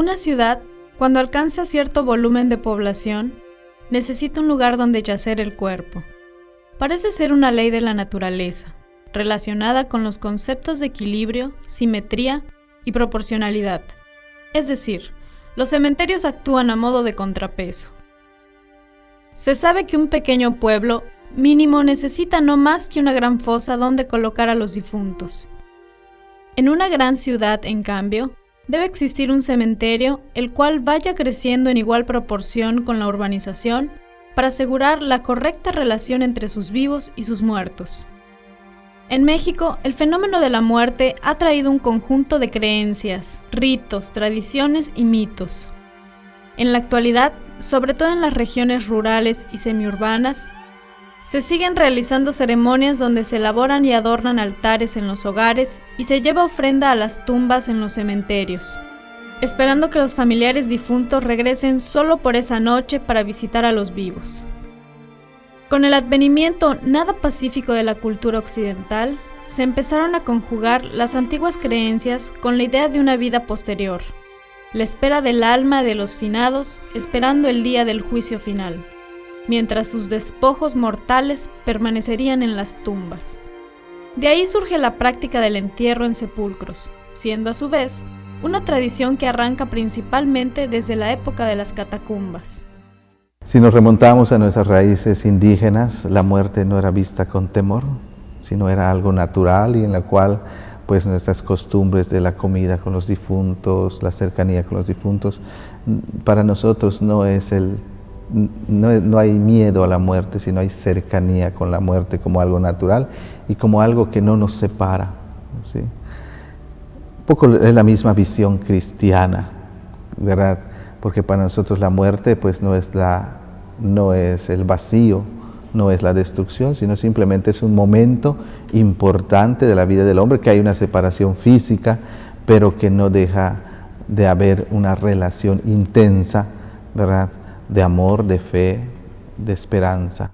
Una ciudad, cuando alcanza cierto volumen de población, necesita un lugar donde yacer el cuerpo. Parece ser una ley de la naturaleza, relacionada con los conceptos de equilibrio, simetría y proporcionalidad. Es decir, los cementerios actúan a modo de contrapeso. Se sabe que un pequeño pueblo mínimo necesita no más que una gran fosa donde colocar a los difuntos. En una gran ciudad, en cambio, debe existir un cementerio el cual vaya creciendo en igual proporción con la urbanización para asegurar la correcta relación entre sus vivos y sus muertos. En México, el fenómeno de la muerte ha traído un conjunto de creencias, ritos, tradiciones y mitos. En la actualidad, sobre todo en las regiones rurales y semiurbanas, se siguen realizando ceremonias donde se elaboran y adornan altares en los hogares y se lleva ofrenda a las tumbas en los cementerios, esperando que los familiares difuntos regresen solo por esa noche para visitar a los vivos. Con el advenimiento nada pacífico de la cultura occidental, se empezaron a conjugar las antiguas creencias con la idea de una vida posterior, la espera del alma de los finados esperando el día del juicio final, mientras sus despojos mortales permanecerían en las tumbas. De ahí surge la práctica del entierro en sepulcros, siendo a su vez una tradición que arranca principalmente desde la época de las catacumbas. Si nos remontamos a nuestras raíces indígenas, la muerte no era vista con temor, sino era algo natural y en la cual pues nuestras costumbres de la comida con los difuntos, la cercanía con los difuntos, para nosotros no hay miedo a la muerte, sino hay cercanía con la muerte como algo natural y como algo que no nos separa, ¿sí? Un poco es la misma visión cristiana, ¿verdad? Porque para nosotros la muerte pues no es el vacío, no es la destrucción, sino simplemente es un momento importante de la vida del hombre, que hay una separación física, pero que no deja de haber una relación intensa, ¿verdad?, de amor, de fe, de esperanza.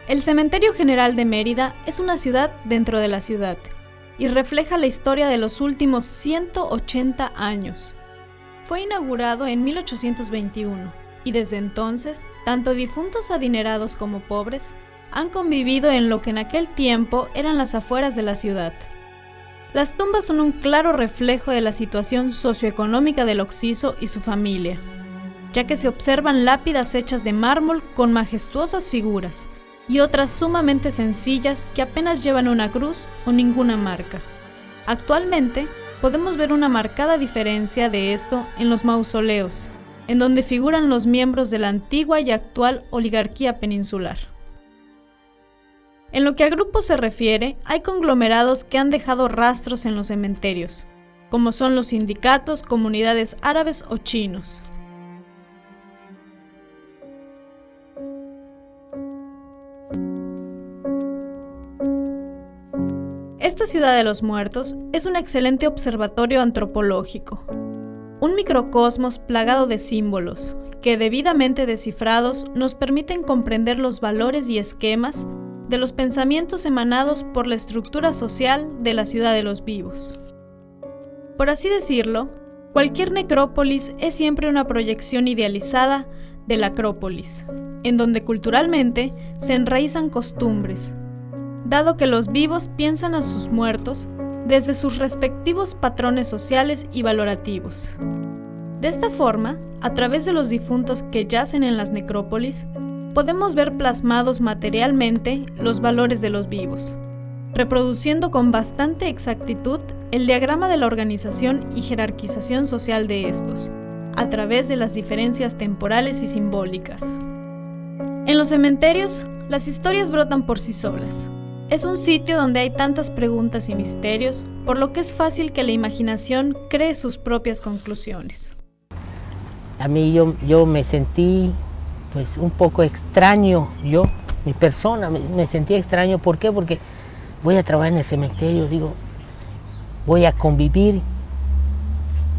El Cementerio General de Mérida es una ciudad dentro de la ciudad y refleja la historia de los últimos 180 años. Fue inaugurado en 1821 y desde entonces, tanto difuntos adinerados como pobres han convivido en lo que en aquel tiempo eran las afueras de la ciudad. Las tumbas son un claro reflejo de la situación socioeconómica del occiso y su familia, ya que se observan lápidas hechas de mármol con majestuosas figuras y otras sumamente sencillas que apenas llevan una cruz o ninguna marca. Actualmente, podemos ver una marcada diferencia de esto en los mausoleos, en donde figuran los miembros de la antigua y actual oligarquía peninsular. En lo que a grupos se refiere, hay conglomerados que han dejado rastros en los cementerios, como son los sindicatos, comunidades árabes o chinos. Esta ciudad de los muertos es un excelente observatorio antropológico, un microcosmos plagado de símbolos que, debidamente descifrados, nos permiten comprender los valores y esquemas de los pensamientos emanados por la estructura social de la ciudad de los vivos. Por así decirlo, cualquier necrópolis es siempre una proyección idealizada de la acrópolis, en donde culturalmente se enraizan costumbres, dado que los vivos piensan a sus muertos desde sus respectivos patrones sociales y valorativos. De esta forma, a través de los difuntos que yacen en las necrópolis, podemos ver plasmados materialmente los valores de los vivos, reproduciendo con bastante exactitud el diagrama de la organización y jerarquización social de estos, a través de las diferencias temporales y simbólicas. En los cementerios, las historias brotan por sí solas. Es un sitio donde hay tantas preguntas y misterios, por lo que es fácil que la imaginación cree sus propias conclusiones. A mí yo me sentí pues un poco extraño, mi persona, me sentí extraño. ¿Por qué? Porque voy a trabajar en el cementerio, digo, voy a convivir.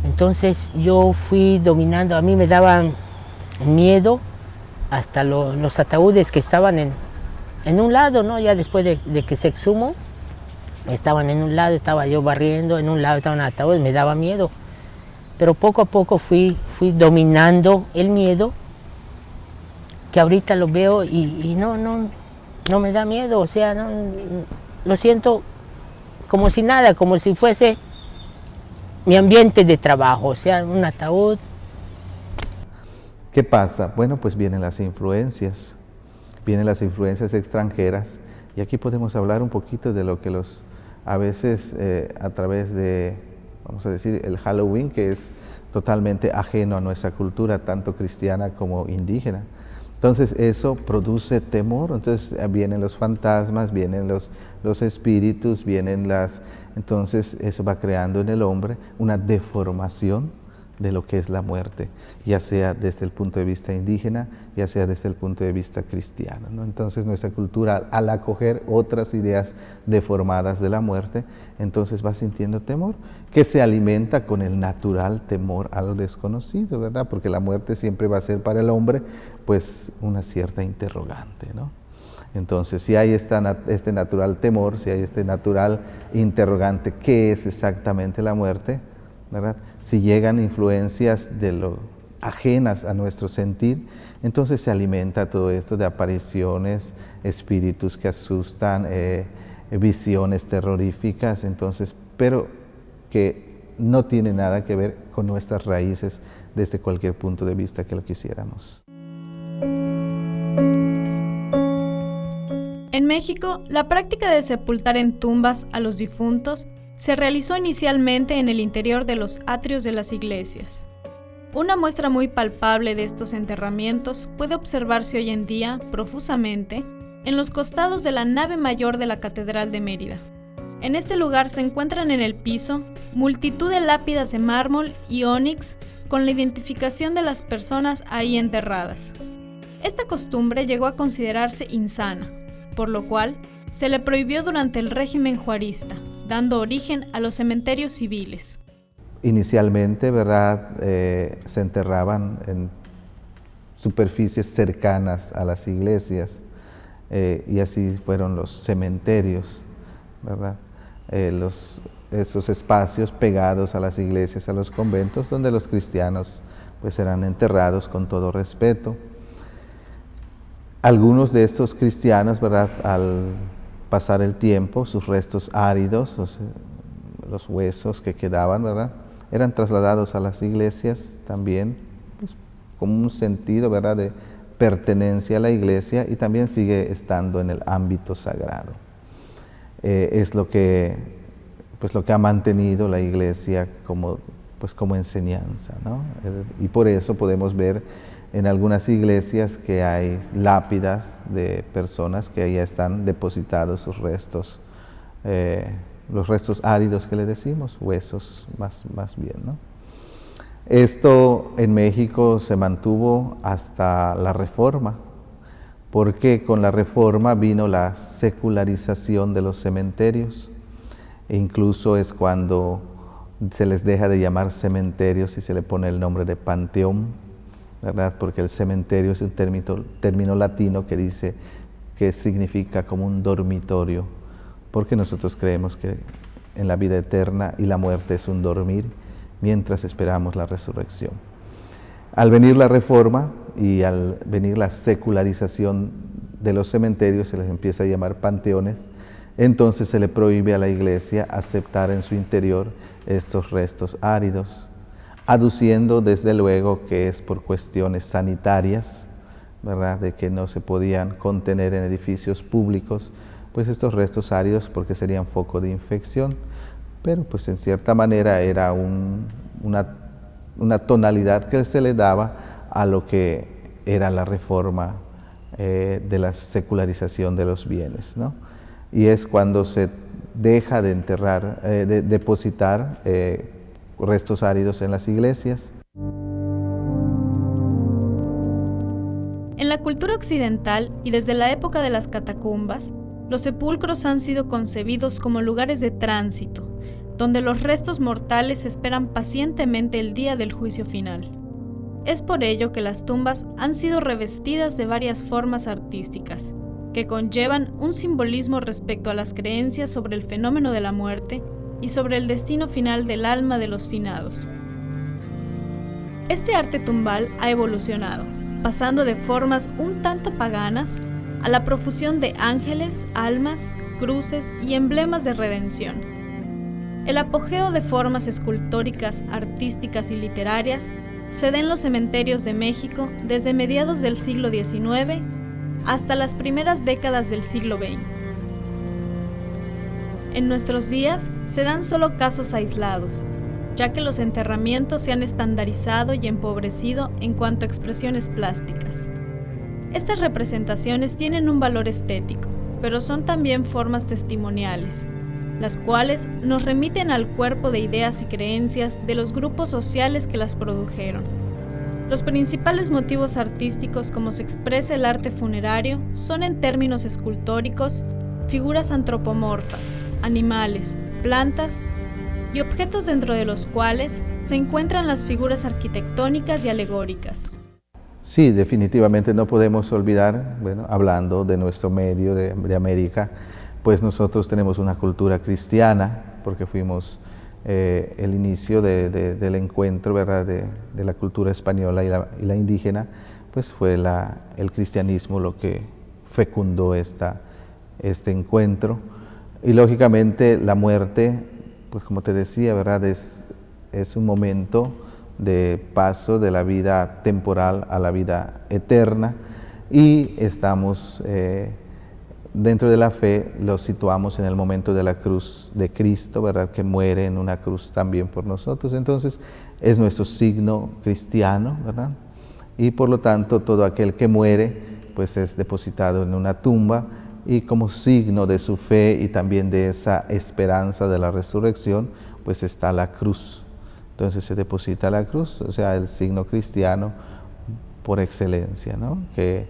Entonces yo fui dominando, a mí me daban miedo hasta los ataúdes que estaban en un lado, ¿no? Ya después de que se exhumó, estaban en un lado, estaba yo barriendo, en un lado estaban ataúdes, me daba miedo. Pero poco a poco fui dominando el miedo, que ahorita lo veo y no me da miedo, o sea, lo siento como si nada, como si fuese mi ambiente de trabajo, o sea, un ataúd. ¿Qué pasa? Bueno, pues vienen las influencias extranjeras, y aquí podemos hablar un poquito de lo que a veces a través de, vamos a decir, el Halloween, que es totalmente ajeno a nuestra cultura, tanto cristiana como indígena. Entonces eso produce temor, entonces vienen los fantasmas, vienen los espíritus, entonces eso va creando en el hombre una deformación de lo que es la muerte, ya sea desde el punto de vista indígena, ya sea desde el punto de vista cristiano, ¿no? Entonces nuestra cultura, al acoger otras ideas deformadas de la muerte, entonces va sintiendo temor, que se alimenta con el natural temor a lo desconocido, ¿verdad? Porque la muerte siempre va a ser para el hombre, pues, una cierta interrogante, ¿no? Entonces, si hay este natural temor, si hay este natural interrogante, ¿qué es exactamente la muerte?, ¿verdad? Si llegan influencias ajenas a nuestro sentir, entonces se alimenta todo esto de apariciones, espíritus que asustan, visiones terroríficas, entonces, pero que no tiene nada que ver con nuestras raíces desde cualquier punto de vista que lo quisiéramos. En México, la práctica de sepultar en tumbas a los difuntos se realizó inicialmente en el interior de los atrios de las iglesias. Una muestra muy palpable de estos enterramientos puede observarse hoy en día, profusamente, en los costados de la nave mayor de la Catedral de Mérida. En este lugar se encuentran en el piso multitud de lápidas de mármol y ónix con la identificación de las personas ahí enterradas. Esta costumbre llegó a considerarse insana, por lo cual se le prohibió durante el régimen juarista, dando origen a los cementerios civiles. Inicialmente, ¿verdad?, se enterraban en superficies cercanas a las iglesias, y así fueron los cementerios, ¿verdad? Esos espacios pegados a las iglesias, a los conventos, donde los cristianos pues eran enterrados con todo respeto. Algunos de estos cristianos, ¿verdad?, al pasar el tiempo, sus restos áridos, los huesos que quedaban, ¿verdad?, eran trasladados a las iglesias también, pues, como un sentido, ¿verdad?, de pertenencia a la iglesia, y también sigue estando en el ámbito sagrado. Es lo que ha mantenido la iglesia como enseñanza, ¿no? Y por eso podemos ver en algunas iglesias que hay lápidas de personas que ahí están depositados sus restos, los restos áridos que le decimos, huesos más bien, ¿no? Esto en México se mantuvo hasta la Reforma, porque con la Reforma vino la secularización de los cementerios, e incluso es cuando se les deja de llamar cementerios y se le pone el nombre de panteón, ¿verdad? Porque el cementerio es un término latino que significa como un dormitorio, porque nosotros creemos que en la vida eterna y la muerte es un dormir mientras esperamos la resurrección. Al venir la Reforma y al venir la secularización de los cementerios, se les empieza a llamar panteones, entonces se le prohíbe a la iglesia aceptar en su interior estos restos áridos, aduciendo desde luego que es por cuestiones sanitarias, ¿verdad?, de que no se podían contener en edificios públicos pues estos restos áridos porque serían foco de infección, pero pues en cierta manera era una tonalidad que se le daba a lo que era la reforma de la secularización de los bienes, ¿no? Y es cuando se deja de enterrar, de depositar restos áridos en las iglesias. En la cultura occidental y desde la época de las catacumbas, los sepulcros han sido concebidos como lugares de tránsito, donde los restos mortales esperan pacientemente el día del juicio final. Es por ello que las tumbas han sido revestidas de varias formas artísticas, que conllevan un simbolismo respecto a las creencias sobre el fenómeno de la muerte y sobre el destino final del alma de los finados. Este arte tumbal ha evolucionado, pasando de formas un tanto paganas a la profusión de ángeles, almas, cruces y emblemas de redención. El apogeo de formas escultóricas, artísticas y literarias se da en los cementerios de México desde mediados del siglo XIX hasta las primeras décadas del siglo XX. En nuestros días se dan solo casos aislados, ya que los enterramientos se han estandarizado y empobrecido en cuanto a expresiones plásticas. Estas representaciones tienen un valor estético, pero son también formas testimoniales, las cuales nos remiten al cuerpo de ideas y creencias de los grupos sociales que las produjeron. Los principales motivos artísticos como se expresa el arte funerario son en términos escultóricos, figuras antropomorfas, animales, plantas y objetos dentro de los cuales se encuentran las figuras arquitectónicas y alegóricas. Sí, definitivamente no podemos olvidar, bueno, hablando de nuestro medio de América, pues nosotros tenemos una cultura cristiana, porque fuimos el inicio del encuentro, ¿verdad?, de la cultura española y la indígena, pues fue el cristianismo lo que fecundó este encuentro. Y lógicamente la muerte, pues como te decía, ¿verdad?, es un momento de paso de la vida temporal a la vida eterna, y estamos dentro de la fe, lo situamos en el momento de la cruz de Cristo, ¿verdad?, que muere en una cruz también por nosotros. Entonces es nuestro signo cristiano, ¿verdad?, y por lo tanto todo aquel que muere pues es depositado en una tumba, y como signo de su fe y también de esa esperanza de la resurrección, pues está la cruz. Entonces se deposita la cruz, o sea, el signo cristiano por excelencia, ¿no?, que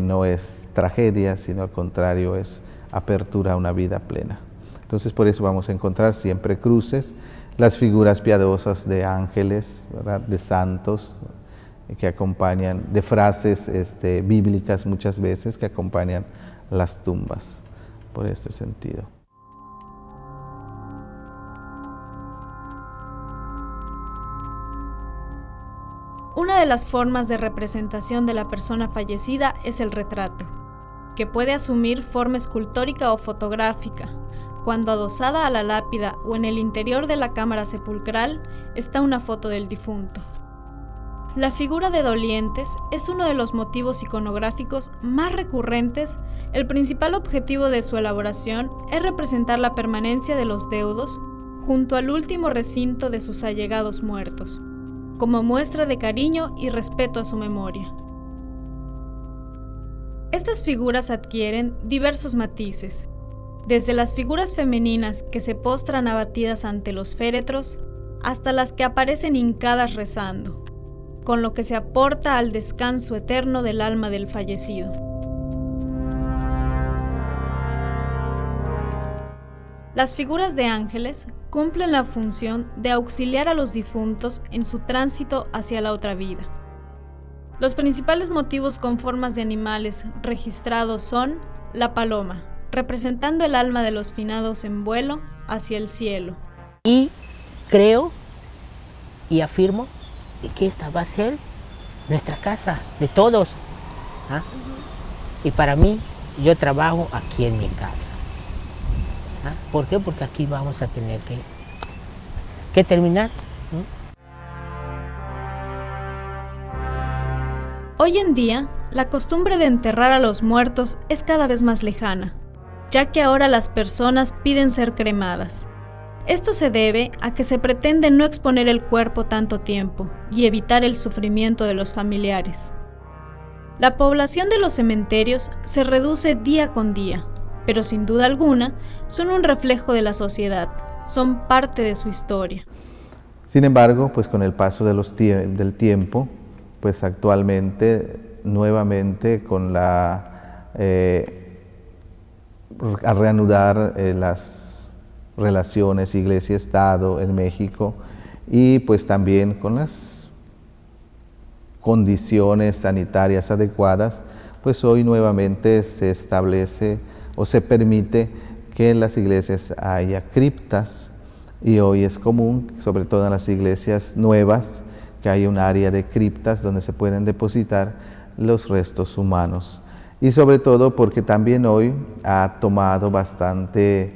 no es tragedia, sino al contrario, es apertura a una vida plena. Entonces por eso vamos a encontrar siempre cruces, las figuras piadosas de ángeles, ¿verdad?, de santos, que acompañan, de frases bíblicas muchas veces, que acompañan las tumbas, por este sentido. Una de las formas de representación de la persona fallecida es el retrato, que puede asumir forma escultórica o fotográfica. Cuando adosada a la lápida o en el interior de la cámara sepulcral está una foto del difunto. La figura de dolientes es uno de los motivos iconográficos más recurrentes. El principal objetivo de su elaboración es representar la permanencia de los deudos junto al último recinto de sus allegados muertos, como muestra de cariño y respeto a su memoria. Estas figuras adquieren diversos matices, desde las figuras femeninas que se postran abatidas ante los féretros, hasta las que aparecen hincadas rezando, con lo que se aporta al descanso eterno del alma del fallecido. Las figuras de ángeles cumplen la función de auxiliar a los difuntos en su tránsito hacia la otra vida. Los principales motivos con formas de animales registrados son la paloma, representando el alma de los finados en vuelo hacia el cielo. Y creo y afirmo que esta va a ser nuestra casa de todos. ¿Ah? Y para mí, yo trabajo aquí en mi casa. ¿Ah? ¿Por qué? Porque aquí vamos a tener que terminar. Hoy en día, la costumbre de enterrar a los muertos es cada vez más lejana, ya que ahora las personas piden ser cremadas. Esto se debe a que se pretende no exponer el cuerpo tanto tiempo y evitar el sufrimiento de los familiares. La población de los cementerios se reduce día con día, pero sin duda alguna son un reflejo de la sociedad, son parte de su historia. Sin embargo, pues con el paso del tiempo, pues actualmente, nuevamente, con al reanudar las relaciones Iglesia-Estado en México, y pues también con las condiciones sanitarias adecuadas, pues hoy nuevamente se establece o se permite que en las iglesias haya criptas, y hoy es común, sobre todo en las iglesias nuevas, que haya un área de criptas donde se pueden depositar los restos humanos. Y sobre todo porque también hoy ha tomado bastante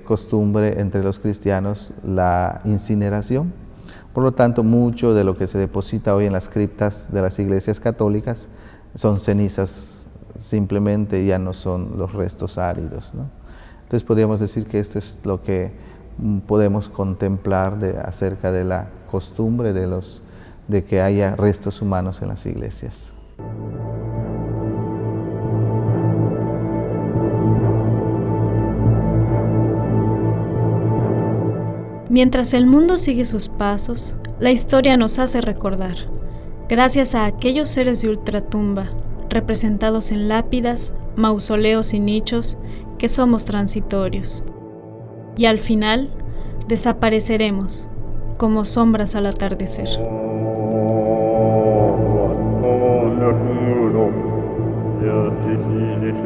costumbre entre los cristianos la incineración. Por lo tanto, mucho de lo que se deposita hoy en las criptas de las iglesias católicas son cenizas simplemente, ya no son los restos áridos, ¿no? Entonces podríamos decir que esto es lo que podemos contemplar acerca de la costumbre de que haya restos humanos en las iglesias. Mientras el mundo sigue sus pasos, la historia nos hace recordar, gracias a aquellos seres de ultratumba, representados en lápidas, mausoleos y nichos, que somos transitorios. Y al final, desapareceremos, como sombras al atardecer. Ja, sich nie nicht